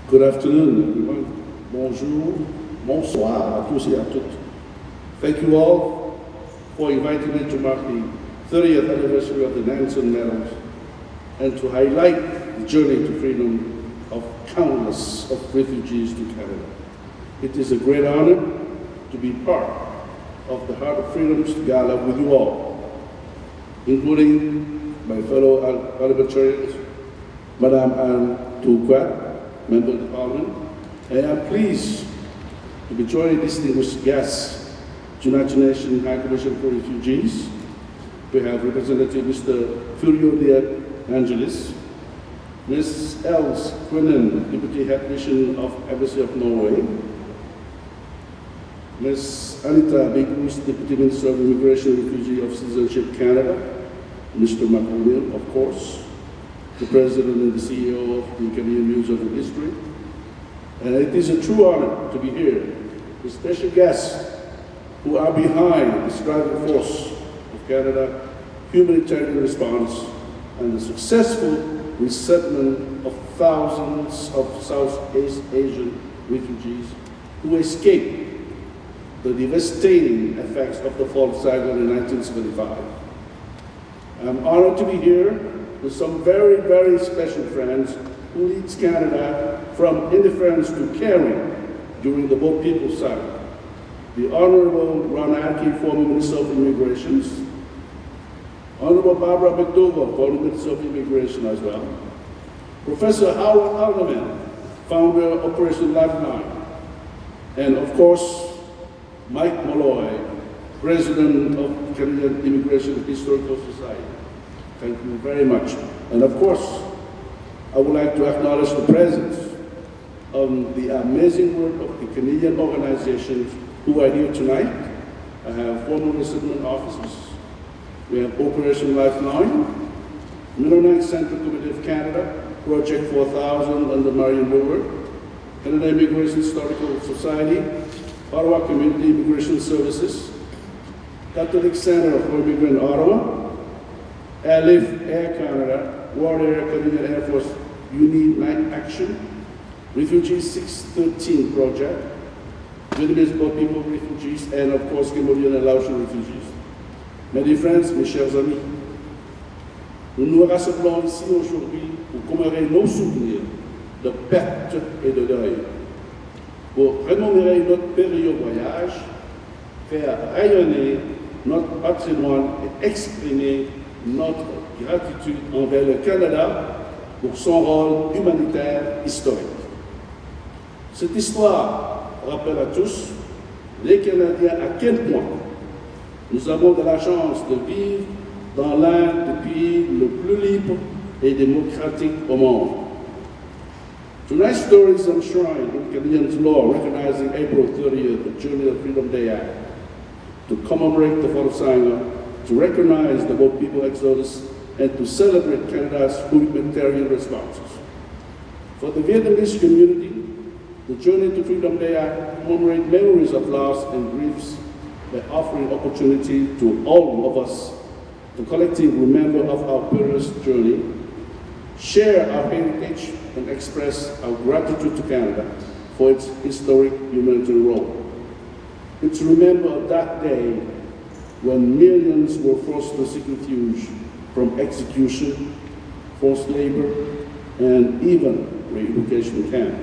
Good afternoon, everyone. Bonjour, bonsoir à tous et à toutes. Thank you all for inviting me to mark the 30th anniversary of the Nansen medals and to highlight the journey to freedom of countless of refugees to Canada. It is a great honor to be part of the Heart of Freedom's Gala with you all, including my fellow parliamentarians, Madame Anne Touquet, Member of the Parliament, and I'm pleased to be joining distinguished guests, United Nations High Commission for Refugees. We have Representative Mr. Furio De Angelis, Ms. Els Quinnen, Deputy Head Mission of Embassy of Norway, Ms. Anita Bigus, Deputy Minister of Immigration, Refugee of Citizenship Canada, Mr. McConnell, of course, the President and the CEO of the Canadian Museum of History. And it is a true honor to be here with special guests who are behind the driving force of Canada humanitarian response and the successful resettlement of thousands of Southeast Asian refugees who escaped the devastating effects of the fall of Saigon in 1975. I'm honored to be here with some very, very special friends who leads Canada from indifference to caring during the Boat People Summit. The Honorable Ron Atke, former Minister of Immigration, Honorable Barbara McDougall, former Minister of Immigration as well, Professor Howard Alderman, founder of Operation Lifeline, and of course, Mike Malloy, President of Canadian Immigration Historical Society. Thank you very much. And of course, I would like to acknowledge the presence of the amazing work of the Canadian organizations who are here tonight. I have former resettlement officers. We have Operation Lifeline, Mennonite Central Committee of Canada, Project 4000 under Marion Brewer, Canada Immigration Historical Society, Ottawa Community Immigration Services, Catholic Center for Immigrant Ottawa, Airlift Air Canada, World Air Canadian Air Force Unit Night Action, Refugee 613 Project, Vietnamese Boat People Refugees, and of course Cambodian and Laotian refugees. My dear friends, mes chers amis, nous nous rassemblons ici aujourd'hui pour commémorer nos souvenirs de perte et de deuil, pour remémorer notre périlleux voyage, faire rayonner notre patrimoine et exprimer notre gratitude envers le Canada pour son rôle humanitaire historique. Cette histoire rappelle à tous, les Canadiens, à quel point nous avons de la chance de vivre dans l'un des pays le plus libre et démocratique au monde. Tonight's story is enshrined in Canadian law recognizing April 30th, the Journey of Freedom Day Act, to commemorate the fall of Saigon, to recognize the Boat People exodus, and to celebrate Canada's humanitarian responses. For the Vietnamese community, the Journey to Freedom Day Act commemorates memories of loss and griefs by offering opportunity to all of us to collectively remember of our perilous journey, share our heritage, and express our gratitude to Canada for its historic humanitarian role. It's remember that day when millions were forced to seek refuge from execution, forced labor, and even re-education camp.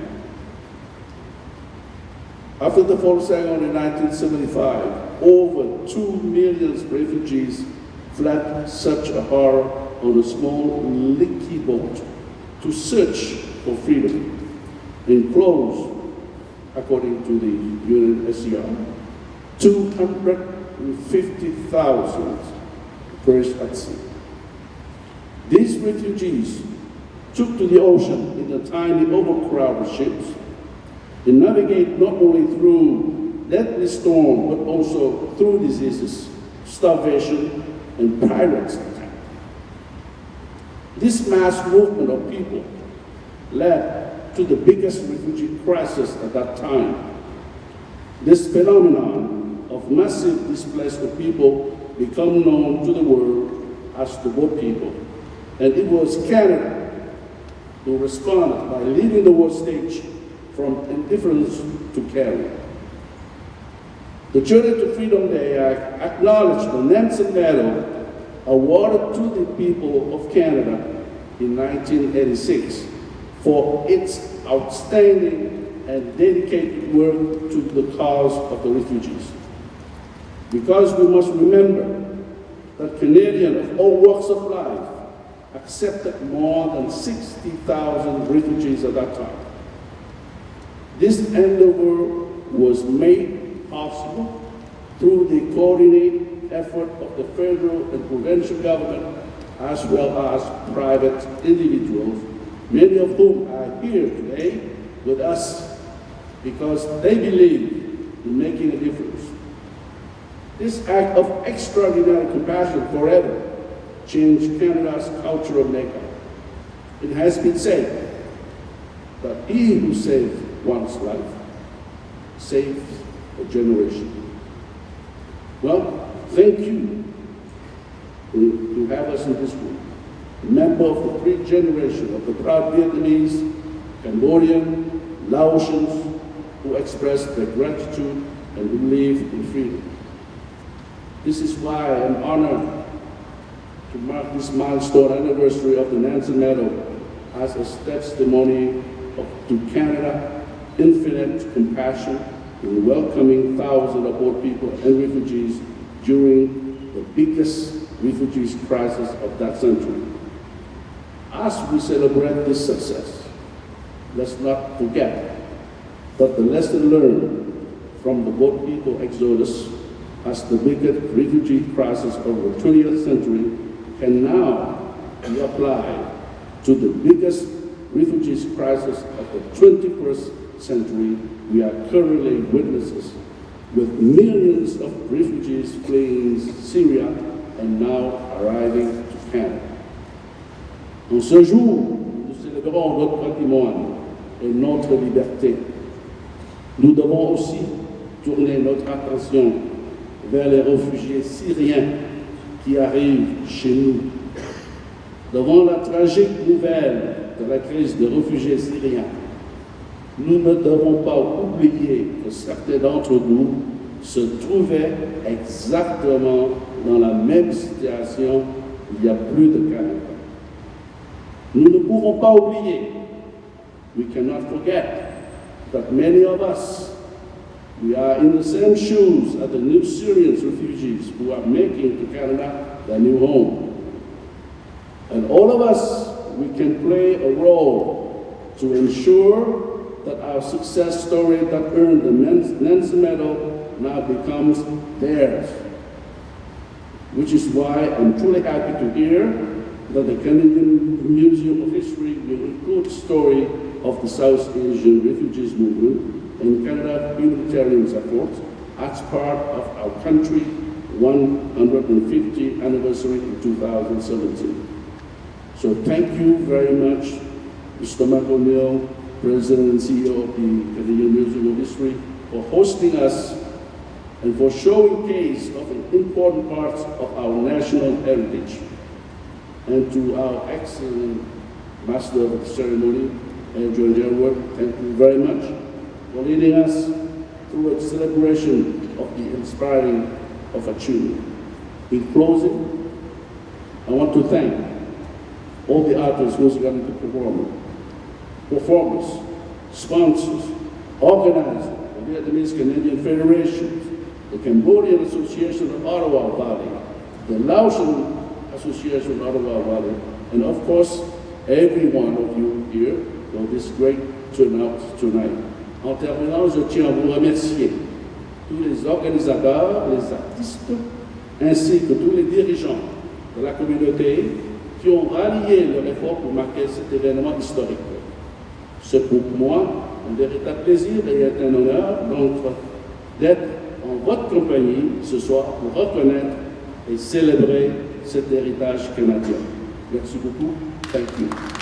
After the fall of Saigon in 1975, over 2 million refugees fled such a horror on a small, leaky boat to search for freedom, enclosed, according to the UNHCR, 250,000 perished at sea. These refugees took to the ocean in the tiny, overcrowded ships. They navigate not only through deadly storm, but also through diseases, starvation, and pirates' attack. This mass movement of people led to the biggest refugee crisis at that time. This phenomenon of massive displacement of people became known to the world as the Boat People. And it was Canada who responded by leading the world stage from indifference to caring. The Journey to Freedom Day acknowledged the Nansen Medal awarded to the people of Canada in 1986 for its outstanding and dedicated work to the cause of the refugees. Because we must remember that Canadians of all walks of life accepted more than 60,000 refugees at that time. This endeavor was made possible through the coordinated effort of the federal and provincial government, as well as private individuals, many of whom are here today with us because they believe in making a difference. This act of extraordinary compassion forever changed Canada's cultural makeup. It has been said that he who saves one's life saves a generation. Well, thank you to have us in this room. A member of the three generations of the proud Vietnamese, Cambodian, Laotians who expressed their gratitude and who live in freedom. This is why I am honored to mark this milestone anniversary of the Nansen Medal as a testimony to Canada's infinite compassion in welcoming thousands of both people and refugees during the biggest refugee crisis of that century. As we celebrate this success, let's not forget that the lesson learned from the boat people exodus as the biggest refugee crisis of the 20th century can now be applied to the biggest refugees crisis of the 21st century we are currently witnesses, with millions of refugees fleeing Syria and now arriving to Canada. En ce jour, nous célébrons notre patrimoine et notre liberté. Nous devons aussi tourner notre attention vers les réfugiés syriens qui arrivent chez nous. Devant la tragique nouvelle de la crise des réfugiés syriens, nous ne devons pas oublier que certains d'entre nous se trouvaient exactement dans la même situation il y a plus de 40 ans. Nous ne pouvons pas oublier, we cannot forget, that many of us, we are in the same shoes as the new Syrian refugees who are making to Canada their new home. And all of us, we can play a role to ensure that our success story that earned the Nansen Medal now becomes theirs. Which is why I'm truly happy to hear that the Canadian Museum of History will include the story of the South Asian refugees movement and Canada's humanitarian efforts as part of our country's 150th anniversary in 2017. So thank you very much, Mr. McO'Neill, President and CEO of the Canadian Museum of History, for hosting us and for showcase of important parts of our national heritage. And to our excellent Master of the Ceremony, Adrian Gerwood, thank you very much for leading us through a celebration of the inspiring of achievement. In closing, I want to thank all the artists who are going to performers, sponsors, organizers, the Vietnamese Canadian Federation, the Cambodian Association of Ottawa Valley, the Laotian Association of Ottawa Valley, and of course, every one of you here for this great turnout tonight. En terminant, je tiens à vous remercier tous les organisateurs, les artistes, ainsi que tous les dirigeants de la communauté qui ont rallié leur effort pour marquer cet événement historique. C'est pour moi un véritable plaisir et un honneur d'être en votre compagnie ce soir pour reconnaître et célébrer cet héritage canadien. Merci beaucoup. Thank you.